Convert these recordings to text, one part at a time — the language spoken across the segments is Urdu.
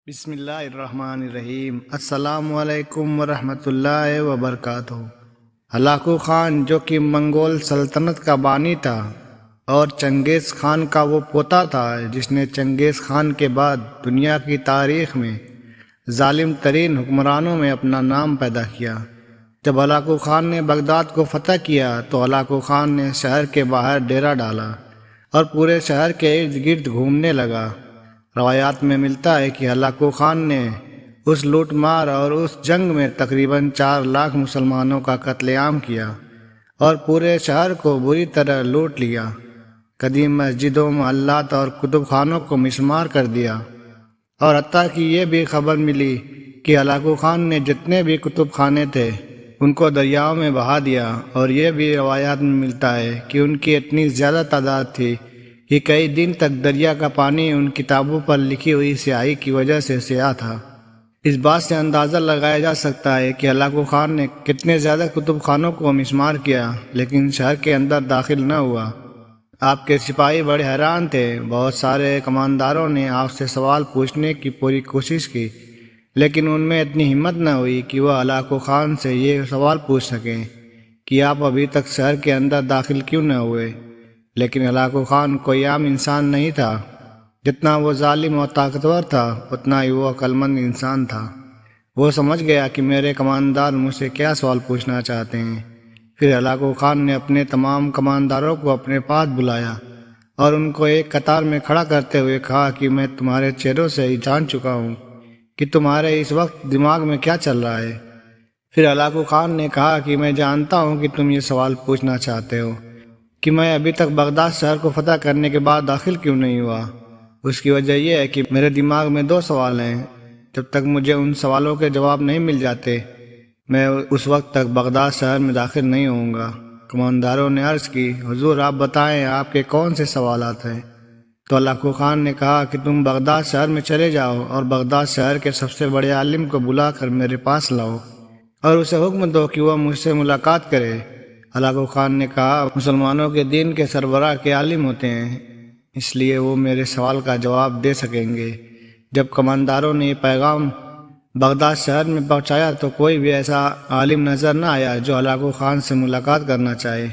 بسم اللہ الرحمن الرحیم۔ السلام علیکم ورحمۃ اللہ وبرکاتہ۔ ہلاکو خان جو کہ منگول سلطنت کا بانی تھا اور چنگیز خان کا وہ پوتا تھا جس نے چنگیز خان کے بعد دنیا کی تاریخ میں ظالم ترین حکمرانوں میں اپنا نام پیدا کیا۔ جب ہلاکو خان نے بغداد کو فتح کیا تو ہلاکو خان نے شہر کے باہر ڈیرا ڈالا اور پورے شہر کے ارد گرد گھومنے لگا۔ روایات میں ملتا ہے کہ ہلاکو خان نے اس لوٹ مار اور اس جنگ میں تقریباً 4 لاکھ مسلمانوں کا قتل عام کیا اور پورے شہر کو بری طرح لوٹ لیا۔ قدیم مسجدوں، محلات اور کتب خانوں کو مسمار کر دیا، اور حتیٰ کہ یہ بھی خبر ملی کہ ہلاکو خان نے جتنے بھی کتب خانے تھے ان کو دریاؤں میں بہا دیا، اور یہ بھی روایات میں ملتا ہے کہ ان کی اتنی زیادہ تعداد تھی کہ کئی دن تک دریا کا پانی ان کتابوں پر لکھی ہوئی سیاہی کی وجہ سے سیاہ تھا۔ اس بات سے اندازہ لگایا جا سکتا ہے کہ ہلاکو خان نے کتنے زیادہ کتب خانوں کو مسمار کیا لیکن شہر کے اندر داخل نہ ہوا۔ آپ کے سپاہی بڑے حیران تھے۔ بہت سارے کمانداروں نے آپ سے سوال پوچھنے کی پوری کوشش کی، لیکن ان میں اتنی ہمت نہ ہوئی کہ وہ ہلاکو خان سے یہ سوال پوچھ سکیں کہ آپ ابھی تک شہر کے اندر داخل کیوں نہ ہوئے۔ لیکن ہلاکو خان کوئی عام انسان نہیں تھا۔ جتنا وہ ظالم اور طاقتور تھا اتنا ہی وہ عقل مند انسان تھا۔ وہ سمجھ گیا کہ میرے کماندار مجھ سے کیا سوال پوچھنا چاہتے ہیں۔ پھر ہلاکو خان نے اپنے تمام کمانداروں کو اپنے پاس بلایا اور ان کو ایک قطار میں کھڑا کرتے ہوئے کہا کہ میں تمہارے چہروں سے ہی جان چکا ہوں کہ تمہارے اس وقت دماغ میں کیا چل رہا ہے۔ پھر ہلاکو خان نے کہا کہ میں جانتا ہوں کہ تم یہ سوال پوچھنا چاہتے ہو کہ میں ابھی تک بغداد شہر کو فتح کرنے کے بعد داخل کیوں نہیں ہوا۔ اس کی وجہ یہ ہے کہ میرے دماغ میں 2 سوال ہیں۔ جب تک مجھے ان سوالوں کے جواب نہیں مل جاتے میں اس وقت تک بغداد شہر میں داخل نہیں ہوں گا۔ کمانداروں نے عرض کی، حضور آپ بتائیں آپ کے کون سے سوالات ہیں؟ تو ہلاکو خان نے کہا کہ تم بغداد شہر میں چلے جاؤ اور بغداد شہر کے سب سے بڑے عالم کو بلا کر میرے پاس لاؤ اور اسے حکم دو کہ وہ مجھ سے ملاقات کرے۔ ہلاکو خان نے کہا، مسلمانوں کے دین کے سربراہ کے عالم ہوتے ہیں، اس لیے وہ میرے سوال کا جواب دے سکیں گے۔ جب کمانداروں نے یہ پیغام بغداد شہر میں پہنچایا تو کوئی بھی ایسا عالم نظر نہ آیا جو ہلاکو خان سے ملاقات کرنا چاہے،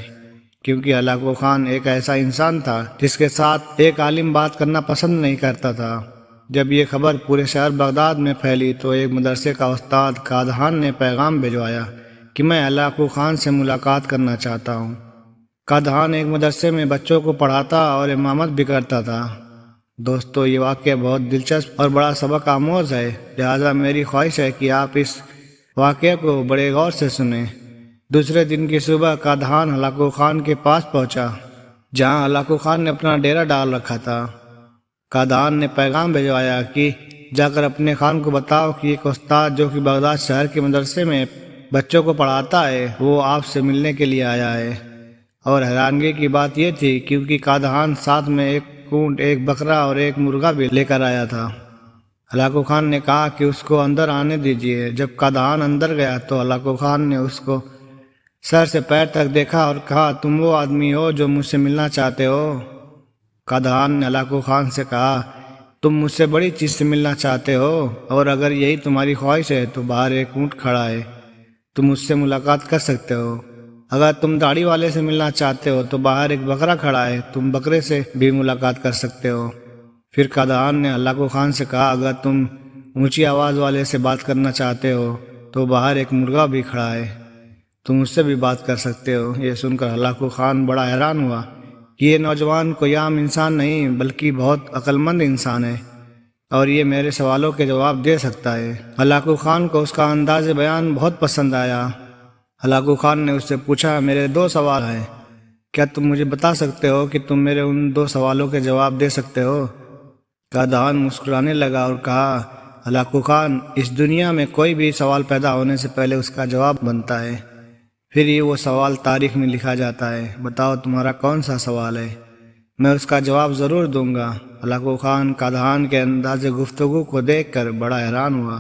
کیونکہ ہلاکو خان ایک ایسا انسان تھا جس کے ساتھ ایک عالم بات کرنا پسند نہیں کرتا تھا۔ جب یہ خبر پورے شہر بغداد میں پھیلی تو ایک مدرسے کا استاد قادحان نے پیغام بھجوایا کہ میں ہلاکو خان سے ملاقات کرنا چاہتا ہوں۔ قادحان ایک مدرسے میں بچوں کو پڑھاتا اور امامت بھی کرتا تھا۔ دوستو، یہ واقعہ بہت دلچسپ اور بڑا سبق آموز ہے، لہٰذا میری خواہش ہے کہ آپ اس واقعے کو بڑے غور سے سنیں۔ دوسرے دن کی صبح قادحان ہلاکو خان کے پاس پہنچا جہاں ہلاکو خان نے اپنا ڈیرا ڈال رکھا تھا۔ قادحان نے پیغام بھجوایا کہ جا کر اپنے خان کو بتاؤ کہ ایک استاد جو کہ بغداد شہر کے مدرسے میں بچوں کو پڑھاتا ہے وہ آپ سے ملنے کے لیے آیا ہے۔ اور حیرانگی کی بات یہ تھی کیونکہ قادحان ساتھ میں ایک اونٹ، ایک بکرا اور ایک مرغا بھی لے کر آیا تھا۔ ہلاکو خان نے کہا کہ اس کو اندر آنے دیجیے۔ جب قادحان اندر گیا تو ہلاکو خان نے اس کو سر سے پیر تک دیکھا اور کہا، تم وہ آدمی ہو جو مجھ سے ملنا چاہتے ہو؟ قادحان نے ہلاکو خان سے کہا، تم مجھ سے بڑی چیز سے ملنا چاہتے ہو، اور اگر یہی تمہاری خواہش ہے تو باہر ایک اونٹ کھڑا ہے، تم اس سے ملاقات کر سکتے ہو۔ اگر تم داڑھی والے سے ملنا چاہتے ہو تو باہر ایک بکرا کھڑا ہے، تم بکرے سے بھی ملاقات کر سکتے ہو۔ پھر قادحان نے ہلاکو خان سے کہا، اگر تم اونچی آواز والے سے بات کرنا چاہتے ہو تو باہر ایک مرغا بھی کھڑا ہے، تم اس سے بھی بات کر سکتے ہو۔ یہ سن کر ہلاکو خان بڑا حیران ہوا کہ یہ نوجوان کوئی عام انسان نہیں بلکہ بہت عقل مند انسان ہے اور یہ میرے سوالوں کے جواب دے سکتا ہے۔ ہلاکو خان کو اس کا انداز بیان بہت پسند آیا۔ ہلاکو خان نے اس سے پوچھا، میرے 2 سوال ہیں، کیا تم مجھے بتا سکتے ہو کہ تم میرے ان 2 سوالوں کے جواب دے سکتے ہو؟ قادحان مسکرانے لگا اور کہا، ہلاکو خان، اس دنیا میں کوئی بھی سوال پیدا ہونے سے پہلے اس کا جواب بنتا ہے، پھر ہی وہ سوال تاریخ میں لکھا جاتا ہے۔ بتاؤ تمہارا کون سا سوال ہے، میں اس کا جواب ضرور دوں گا۔ ہلاکو خان قادحان کے انداز گفتگو کو دیکھ کر بڑا حیران ہوا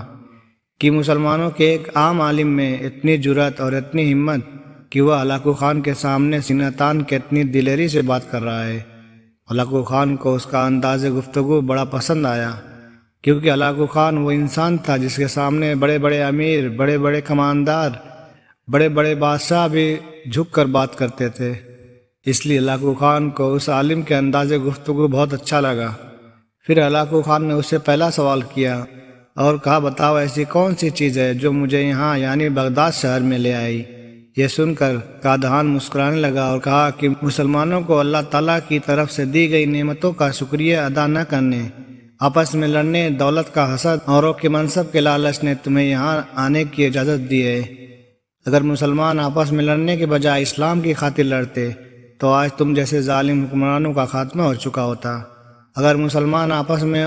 کہ مسلمانوں کے ایک عام عالم میں اتنی جرأت اور اتنی ہمت کہ وہ ہلاکو خان کے سامنے سینہ تان کے اتنی دلیری سے بات کر رہا ہے۔ ہلاکو خان کو اس کا انداز گفتگو بڑا پسند آیا کیونکہ ہلاکو خان وہ انسان تھا جس کے سامنے بڑے بڑے امیر، بڑے بڑے کماندار، بڑے بڑے بادشاہ بھی جھک کر بات کرتے تھے۔ اس لیے ہلاکو خان کو اس عالم کے انداز گفتگو بہت اچھا لگا۔ پھر ہلاکو خان نے اس سے پہلا سوال کیا اور کہا، بتاؤ ایسی کون سی چیز ہے جو مجھے یہاں یعنی بغداد شہر میں لے آئی؟ یہ سن کر قادھان مسکرانے لگا اور کہا کہ مسلمانوں کو اللہ تعالیٰ کی طرف سے دی گئی نعمتوں کا شکریہ ادا نہ کرنے، آپس میں لڑنے، دولت کا حسد، اوروں کے منصب کے لالچ نے تمہیں یہاں آنے کی اجازت دی ہے۔ اگر مسلمان آپس میں لڑنے کے بجائے اسلام کی خاطر لڑتے تو آج تم جیسے ظالم حکمرانوں کا خاتمہ ہو چکا ہوتا۔ اگر مسلمان آپس میں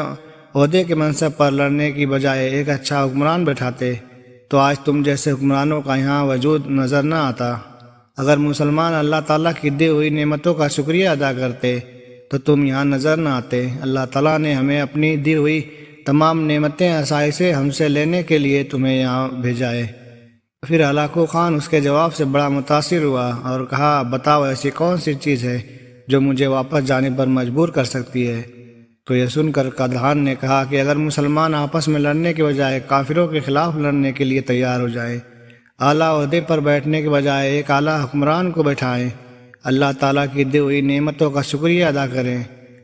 عہدے کے منصب پر لڑنے کی بجائے ایک اچھا حکمران بیٹھاتے تو آج تم جیسے حکمرانوں کا یہاں وجود نظر نہ آتا۔ اگر مسلمان اللہ تعالیٰ کی دی ہوئی نعمتوں کا شکریہ ادا کرتے تو تم یہاں نظر نہ آتے۔ اللہ تعالیٰ نے ہمیں اپنی دی ہوئی تمام نعمتیں آسائشیں ہم سے لینے کے لیے تمہیں یہاں بھیجا ہے۔ پھر ہلاکو خان اس کے جواب سے بڑا متاثر ہوا اور کہا، بتاؤ ایسی کون سی چیز ہے جو مجھے واپس جانے پر مجبور کر سکتی ہے؟ تو یہ سن کر قادھان نے کہا کہ اگر مسلمان آپس میں لڑنے کے بجائے کافروں کے خلاف لڑنے کے لیے تیار ہو جائیں، اعلیٰ عہدے پر بیٹھنے کے بجائے ایک اعلیٰ حکمران کو بیٹھائیں، اللہ تعالیٰ کی دی ہوئی نعمتوں کا شکریہ ادا کریں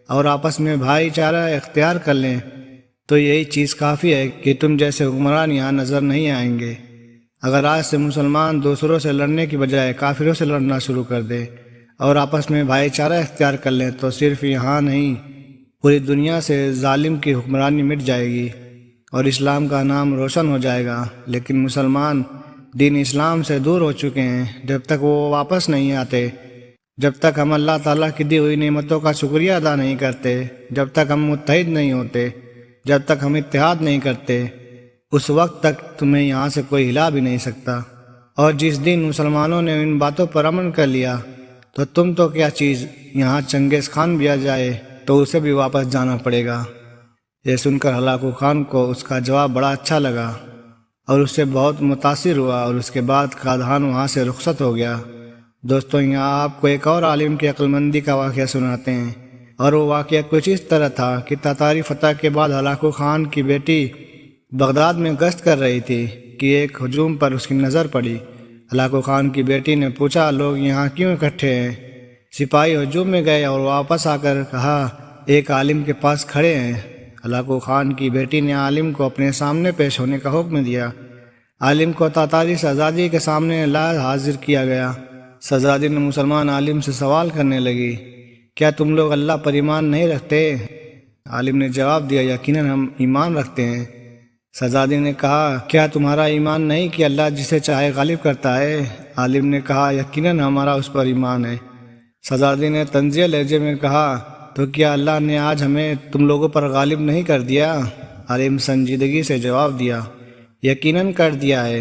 اور آپس میں بھائی چارہ اختیار کر لیں، تو یہی چیز کافی ہے کہ تم جیسے حکمران یہاں نظر نہیں آئیں گے۔ اگر آج سے مسلمان دوسروں سے لڑنے کی بجائے کافروں سے لڑنا شروع کر دے اور آپس میں بھائی چارہ اختیار کر لیں تو صرف یہاں نہیں پوری دنیا سے ظالم کی حکمرانی مٹ جائے گی اور اسلام کا نام روشن ہو جائے گا۔ لیکن مسلمان دین اسلام سے دور ہو چکے ہیں۔ جب تک وہ واپس نہیں آتے، جب تک ہم اللہ تعالیٰ کی دی ہوئی نعمتوں کا شکریہ ادا نہیں کرتے، جب تک ہم متحد نہیں ہوتے، جب تک ہم اتحاد نہیں کرتے، اس وقت تک تمہیں یہاں سے کوئی ہلا بھی نہیں سکتا۔ اور جس دن مسلمانوں نے ان باتوں پر عمل کر لیا تو تم تو کیا چیز، یہاں چنگیز خان بھی آ جائے تو اسے بھی واپس جانا پڑے گا۔ یہ سن کر ہلاکو خان کو اس کا جواب بڑا اچھا لگا اور اس سے بہت متاثر ہوا، اور اس کے بعد قادھان وہاں سے رخصت ہو گیا۔ دوستوں، یہاں آپ کو ایک اور عالم کی عقل مندی کا واقعہ سناتے ہیں، اور وہ واقعہ کچھ اس طرح تھا کہ تاتاری فتح کے بعد ہلاکو خان کی بیٹی بغداد میں گشت کر رہی تھی کہ ایک ہجوم پر اس کی نظر پڑی۔ ہلاکو خان کی بیٹی نے پوچھا، لوگ یہاں کیوں اکٹھے ہیں؟ سپاہی ہجوم میں گئے اور واپس آ کر کہا، ایک عالم کے پاس کھڑے ہیں۔ ہلاکو خان کی بیٹی نے عالم کو اپنے سامنے پیش ہونے کا حکم دیا۔ عالم کو تاتاری شہزادی کے سامنے لا حاضر کیا گیا۔ شہزادی نے مسلمان عالم سے سوال کرنے لگی، کیا تم لوگ اللہ پر ایمان نہیں رکھتے؟ عالم نے جواب دیا، یقیناً ہم ایمان رکھتے ہیں۔ شہزادی نے کہا، کیا تمہارا ایمان نہیں کہ اللہ جسے چاہے غالب کرتا ہے؟ عالم نے کہا، یقیناً ہمارا اس پر ایمان ہے۔ شہزادی نے طنزیہ لہجے میں کہا، تو کیا اللہ نے آج ہمیں تم لوگوں پر غالب نہیں کر دیا؟ عالم سنجیدگی سے جواب دیا، یقیناً کر دیا ہے۔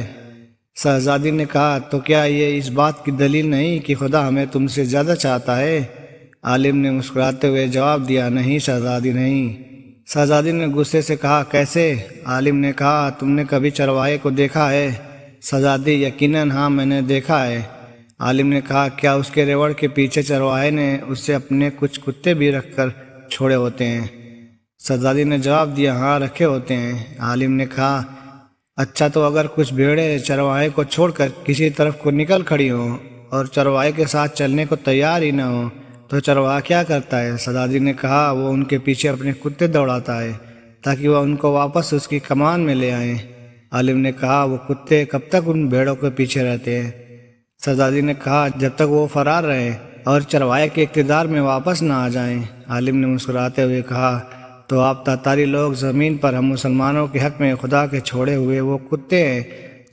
شہزادی نے کہا، تو کیا یہ اس بات کی دلیل نہیں کہ خدا ہمیں تم سے زیادہ چاہتا ہے؟ عالم نے مسکراتے ہوئے جواب دیا، نہیں شہزادی نہیں۔ شہزادی نے غصے سے کہا، کیسے؟ عالم نے کہا، تم نے کبھی چرواہے کو دیکھا ہے؟ شہزادی، یقیناً ہاں میں نے دیکھا ہے۔ عالم نے کہا، کیا اس کے ریوڑ کے پیچھے چرواہے نے اس سے اپنے کچھ کتے بھی رکھ کر چھوڑے ہوتے ہیں؟ شہزادی نے جواب دیا، ہاں رکھے ہوتے ہیں۔ عالم نے کہا، اچھا تو اگر کچھ بھیڑیں چرواہے کو چھوڑ کر کسی طرف کو نکل کھڑی ہوں اور چرواہے کے ساتھ چلنے کو تیار ہی نہ ہوں تو چرواہا کیا کرتا ہے؟ شہزادی نے کہا، وہ ان کے پیچھے اپنے کتے دوڑاتا ہے تاکہ وہ ان کو واپس اس کی کمان میں لے آئیں۔ عالم نے کہا، وہ کتے کب تک ان بھیڑوں کے پیچھے رہتے ہیں؟ شہزادی نے کہا، جب تک وہ فرار رہیں اور چرواہے کے اقتدار میں واپس نہ آ جائیں۔ عالم نے مسکراتے ہوئے کہا، تو آپ تاتاری لوگ زمین پر ہم مسلمانوں کے حق میں خدا کے چھوڑے ہوئے وہ کتے ہیں۔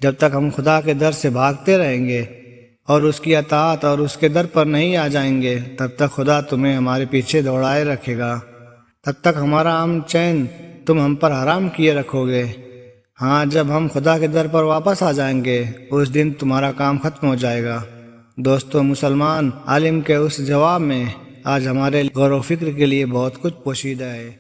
جب تک ہم خدا کے در سے بھاگتے رہیں گے اور اس کی اطاعت اور اس کے در پر نہیں آ جائیں گے، تب تک خدا تمہیں ہمارے پیچھے دوڑائے رکھے گا، تب تک ہمارا امن چین تم ہم پر حرام کیے رکھو گے۔ ہاں، جب ہم خدا کے در پر واپس آ جائیں گے اس دن تمہارا کام ختم ہو جائے گا۔ دوستو، مسلمان عالم کے اس جواب میں آج ہمارے غور و فکر کے لیے بہت کچھ پوشیدہ ہے۔